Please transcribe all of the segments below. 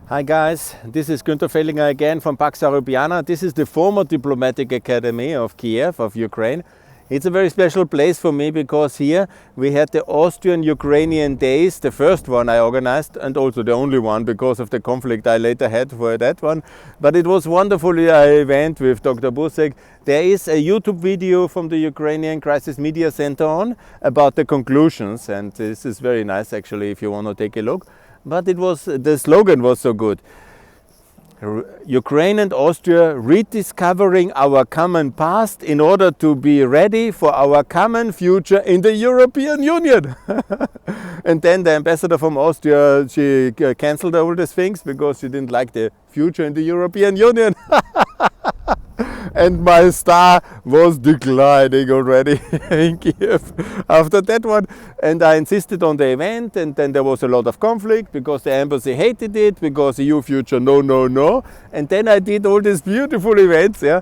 Hi guys, this is Günther Fellinger again from Pax Europiana. This is the former diplomatic academy of Kiev, of Ukraine. It's a very special place for me because here we had the Austrian Ukrainian days, the first one I organized and also the only one because of the conflict I later had for that one. But it was wonderful event with Dr. Busek. There is a YouTube video from the Ukrainian Crisis Media Center on about the conclusions, and this is very nice actually if you want to take a look. But the slogan was so good. Ukraine and Austria rediscovering our common past in order to be ready for our common future in the European Union. And then the ambassador from Austria, she cancelled all these things because she didn't like the future in the European Union. And my star was declining already in Kiev after that one. And I insisted on the event, and then there was a lot of conflict because the embassy hated it, because EU future, no, no, no. And then I did all these beautiful events, where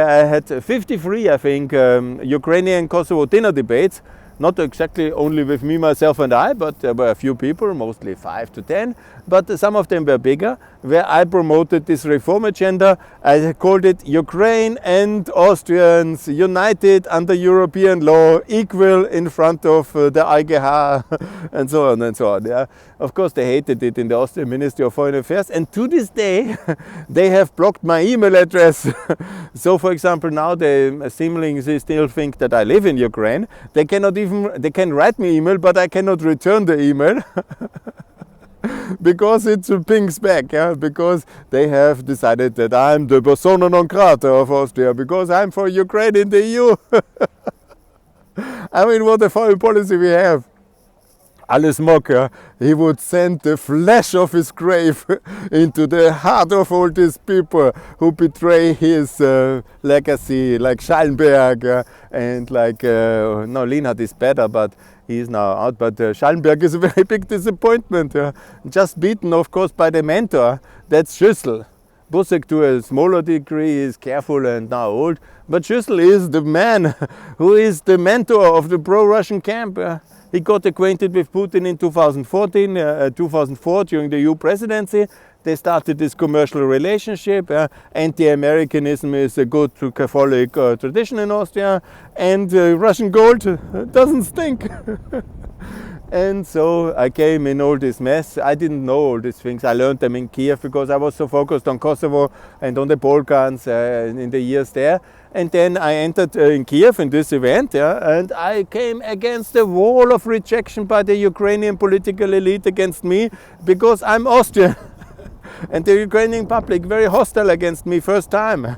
I had 53, I think, Ukrainian-Kosovo dinner debates. Not exactly only with me, myself and I, but there were a few people, mostly 5 to 10. But some of them were bigger, where I promoted this reform agenda. I called it Ukraine and Austrians united under European law, equal in front of the IGH, and so on and so on. Yeah. Of course, they hated it in the Austrian Ministry of Foreign Affairs, and to this day, they have blocked my email address. So, for example, now they seemingly still think that I live in Ukraine. They can write me email, but I cannot return the email. Because it pings back, because they have decided that I'm the persona non grata of Austria, because I'm for Ukraine in the EU. I mean, what a foreign policy we have. Alles Mock, he would send the flesh of his grave into the heart of all these people who betray his legacy, like Schallenberg and like, no, Lienhardt is better, but he is now out. But Schallenberg is a very big disappointment. Just beaten, of course, by the mentor, that's Schüssel. Busek, to a smaller degree, is careful and now old, but Schüssel is the man who is the mentor of the pro-Russian camp. He got acquainted with Putin in 2004 during the EU presidency. They started this commercial relationship. Anti-Americanism is a good Catholic tradition in Austria, and Russian gold doesn't stink. And so I came in all this mess. I didn't know all these things. I learned them in Kiev because I was so focused on Kosovo and on the Balkans in the years there. And then I entered in Kiev in this event, and I came against a wall of rejection by the Ukrainian political elite against me because I'm Austrian. And the Ukrainian public very hostile against me first time.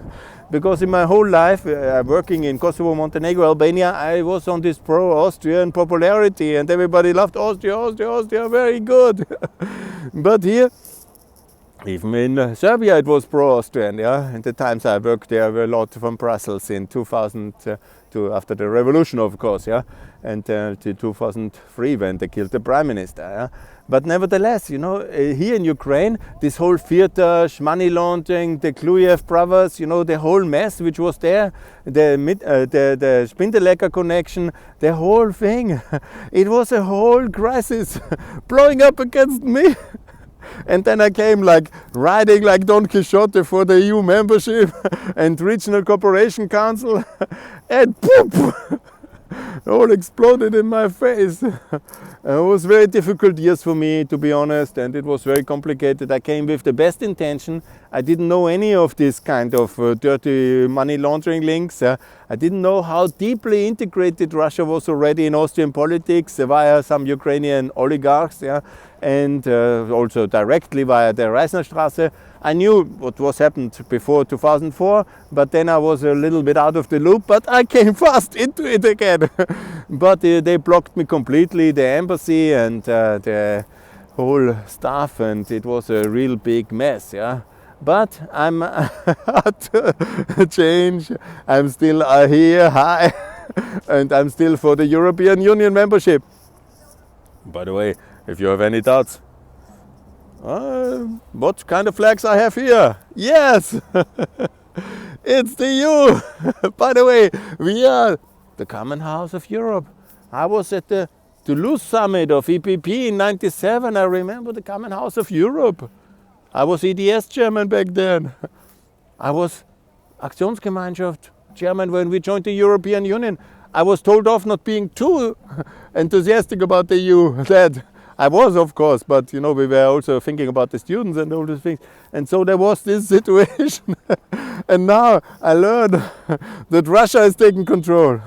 Because in my whole life, working in Kosovo, Montenegro, Albania, I was on this pro-Austrian popularity and everybody loved Austria, Austria, Austria, very good. But here, even in Serbia, it was pro-Austrian. In the times I worked there were a lot from Brussels in 2002, after the revolution, of course, and to 2003 when they killed the prime minister. But nevertheless, here in Ukraine, this whole Firtash, money laundering, the Kluyev brothers, the whole mess which was there, the Spindelecker connection, the whole thing, it was a whole crisis blowing up against me. And then I came riding like Don Quixote for the EU membership and Regional Cooperation Council, and poof! All exploded in my face. It was very difficult years for me, to be honest, and it was very complicated. I came with the best intention. I didn't know any of this kind of dirty money laundering links. I didn't know how deeply integrated Russia was already in Austrian politics via some Ukrainian oligarchs, and also directly via the Reisnerstraße. I knew what was happened before 2004, but then I was a little bit out of the loop, but I came fast into it again. But they blocked me completely, the embassy and the whole stuff, and it was a real big mess, But I'm at change, I'm still here, hi, and I'm still for the European Union membership. By the way, if you have any doubts, what kind of flags I have here? Yes, it's the EU. By the way, we are the common house of Europe. I was at the Toulouse summit of EPP in '97. I remember the common house of Europe. I was EDS chairman back then. I was Aktionsgemeinschaft chairman when we joined the European Union. I was told off not being too enthusiastic about the EU. That I was, of course, but we were also thinking about the students and all these things. And so there was this situation. And now I learned that Russia is taking control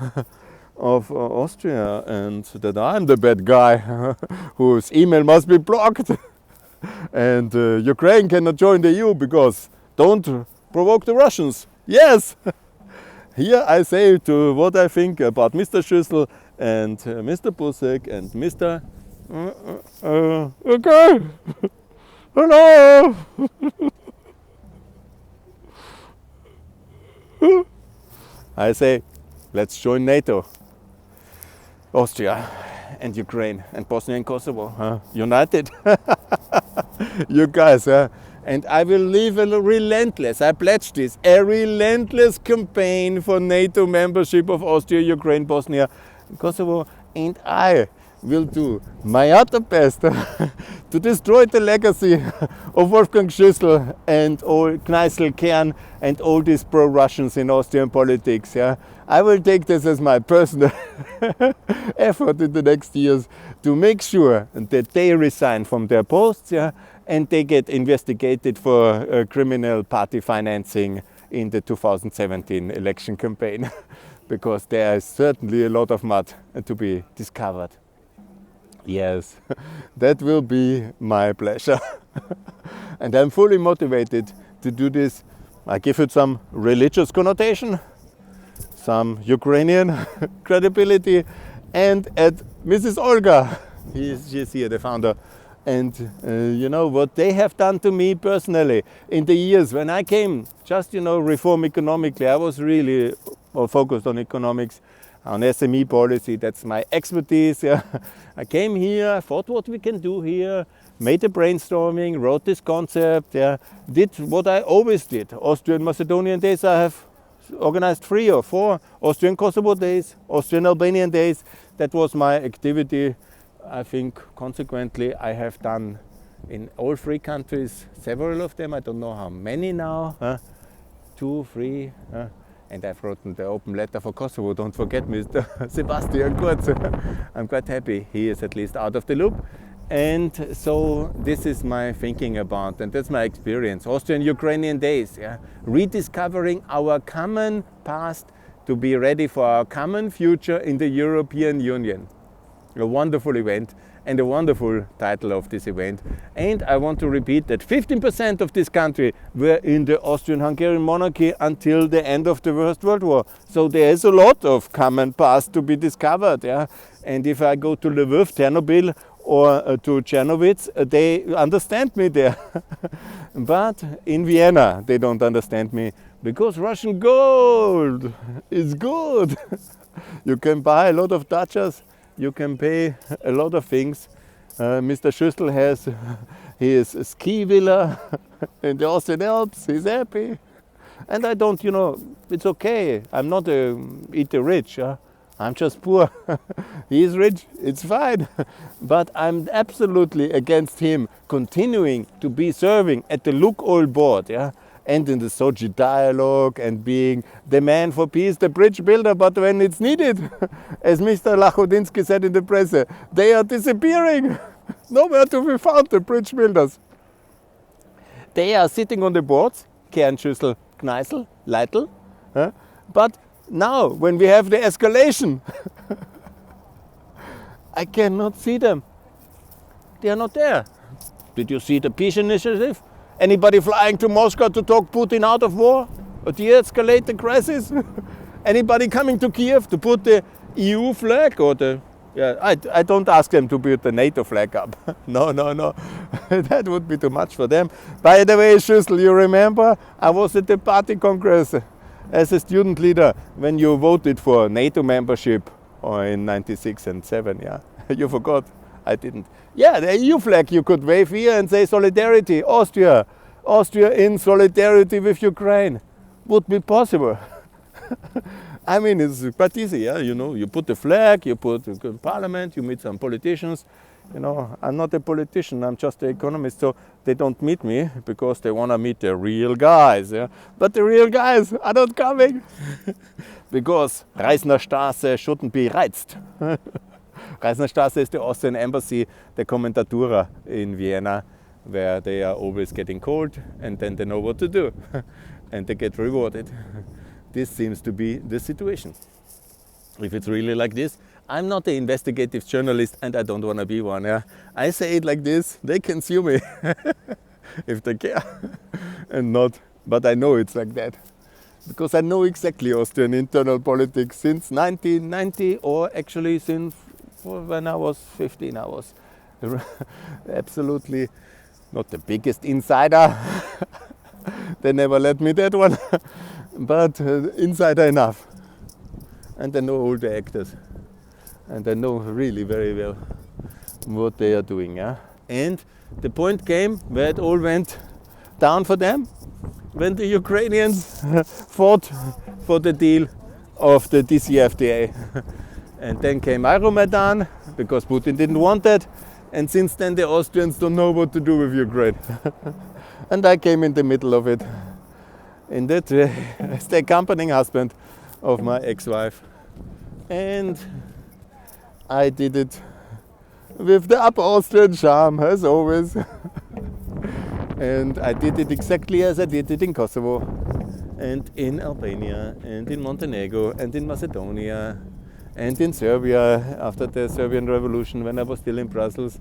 of Austria, and that I'm the bad guy whose email must be blocked. And Ukraine cannot join the EU because don't provoke the Russians. Yes! Here I say to what I think about Mr. Schüssel and Mr. Busek and Mr. Okay. Hello! I say, let's join NATO. Austria and Ukraine and Bosnia and Kosovo, united. You guys, and I will leave a relentless, I pledge this, a relentless campaign for NATO membership of Austria, Ukraine, Bosnia and Kosovo, and I will do my utter best to destroy the legacy of Wolfgang Schüssel and all Kneißl, Kern and all these pro-Russians in Austrian politics. Yeah. I will take this as my personal effort in the next years to make sure that they resign from their posts, yeah, and they get investigated for criminal party financing in the 2017 election campaign, because there is certainly a lot of mud to be discovered. Yes, that will be my pleasure. And I'm fully motivated to do this. I give it some religious connotation, some Ukrainian credibility, and at Mrs. Olga, she's here, the founder, and what they have done to me personally in the years when I came, just reform economically. I was really focused on economics, on SME policy. That's my expertise. Yeah. I came here, I thought what we can do here, made a brainstorming, wrote this concept, yeah, did what I always did. Austrian Macedonian days, I have organized 3 or 4 Austrian Kosovo days, Austrian Albanian days. That was my activity. I think consequently I have done in all 3 countries, several of them, I don't know how many now, 2, 3, and I've written the open letter for Kosovo. Don't forget Mr. Sebastian Kurz. I'm quite happy he is at least out of the loop. And so this is my thinking about, and that's my experience. Austrian Ukrainian days, yeah? Rediscovering our common past to be ready for our common future in the European Union. A wonderful event and a wonderful title of this event. And I want to repeat that 15% of this country were in the Austrian-Hungarian monarchy until the end of the First World War. So there is a lot of common past to be discovered. Yeah? And if I go to Lviv, Chernobyl, or to Czernowitz, they understand me there. But in Vienna, they don't understand me, because Russian gold is good. You can buy a lot of dachas, you can pay a lot of things. Mr. Schüssel has his ski villa in the Austrian Alps, he's happy. And I don't, it's okay. I'm not eat the rich. I'm just poor. He is rich, it's fine. But I'm absolutely against him continuing to be serving at the Lukoil board, yeah? And in the Sochi dialogue and being the man for peace, the bridge builder. But when it's needed, as Mr. Lachodinsky said in the press, they are disappearing. Nowhere to be found, the bridge builders. They are sitting on the boards, Kern, Schüssel, Kneißl, Leitl. But now, when we have the escalation, I cannot see them. They are not there. Did you see the peace initiative? Anybody flying to Moscow to talk Putin out of war or de-escalate the crisis? Anybody coming to Kiev to put the EU flag or the... Yeah, I don't ask them to put the NATO flag up. No. That would be too much for them. By the way, Schüssel, you remember? I was at the party congress as a student leader when you voted for NATO membership in 96 and 7, yeah? You forgot. I didn't. Yeah, the EU flag you could wave here and say solidarity, Austria. Austria in solidarity with Ukraine. Would be possible. I mean, it's quite easy, yeah? You put the flag, you put the parliament, you meet some politicians, You know, I'm not a politician, I'm just an economist, so they don't meet me because they want to meet the real guys. Yeah? But the real guys are not coming because Reisner Straße shouldn't be reizt. Reisner Straße is the Austrian embassy, the Commendatura in Vienna, where they are always getting cold and then they know what to do and they get rewarded. This seems to be the situation. If it's really like this, I'm not an investigative journalist and I don't want to be one. Yeah? I say it like this, they can sue me if they care and not, but I know it's like that. Because I know exactly Austrian internal politics since 1990, or actually since when I was 15. I was absolutely not the biggest insider. They never let me that one, but insider enough. And I know all the actors. And I know really very well what they are doing. Yeah? And the point came where it all went down for them when the Ukrainians fought for the deal of the DCFTA. And then came Maidan because Putin didn't want that. And since then the Austrians don't know what to do with Ukraine. And I came in the middle of it. In that, as the accompanying husband of my ex-wife. And I did it with the upper Austrian charm, as always. And I did it exactly as I did it in Kosovo, and in Albania, and in Montenegro, and in Macedonia, and in Serbia after the Serbian Revolution when I was still in Brussels,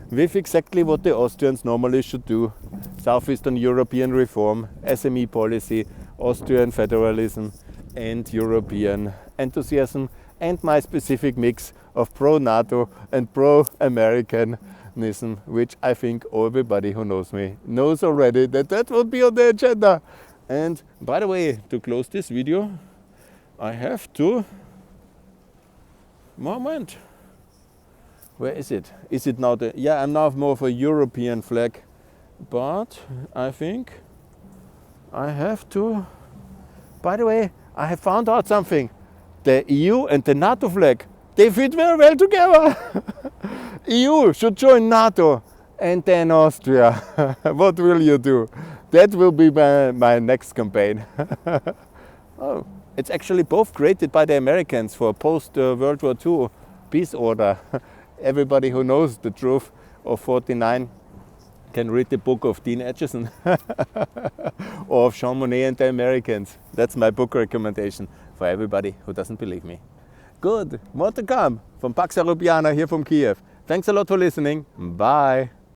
with exactly what the Austrians normally should do: Southeastern European reform, SME policy, Austrian federalism, and European enthusiasm, and my specific mix of pro-NATO and pro-Americanism, which I think everybody who knows me knows already that that would be on the agenda. And by the way, to close this video, I have to... Moment. Where is it? Is it now the... Yeah, I'm now more of a European flag, but I think I have to... By the way, I have found out something. The EU and the NATO flag, they fit very well together. EU should join NATO and then Austria. What will you do? That will be my next campaign. Oh, it's actually both created by the Americans for post-World War II peace order. Everybody who knows the truth of 49 can read the book of Dean Acheson or of Jean Monnet and the Americans. That's my book recommendation for everybody who doesn't believe me. Good, more to come from Pax Europiana here from Kiev. Thanks a lot for listening. Bye.